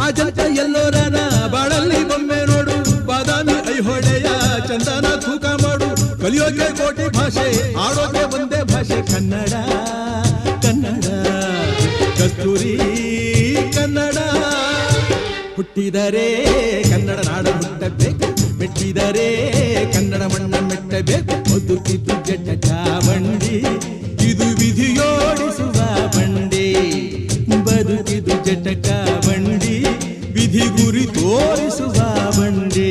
ಅಜಂತ ಎಲ್ಲೋರನ ಬಾಳಲ್ಲಿ ಬೊಮ್ಮೆ ನೋಡು, ಬಾದಾಮಿ ಐಹೊಳೆಯ ಚಂದನ ತೂಕ ಮಾಡು. ಕಲಿಯೋಕೆ ಕೋಟಿ ಭಾಷೆ, ಆಡೋಕೆ ಒಂದೇ ಭಾಷೆ ಕನ್ನಡ ಕನ್ನಡ ಕಸ್ತೂರಿ ಕನ್ನಡ. ಹುಟ್ಟಿದರೆ ಕನ್ನಡ ನಾಡ ಹುಟ್ಟಬೇಕು, ಮೆಟ್ಟಿದರೆ ಕನ್ನಡ ಮಣ್ಣ ಮೆಟ್ಟಬೇಕು. ಬದುಕಿದು ಜಟ ಚಾವಂಡಿ, ಇದು ವಿಧಿಯೋಡಿಸುವ ಬಂಡಿ. ಬದುಕಿದು ಜಟ ಚಾವಂಡಿ, ವಿಧಿ ಗುರಿ ತೋರಿಸುವ ಬಂಡಿ.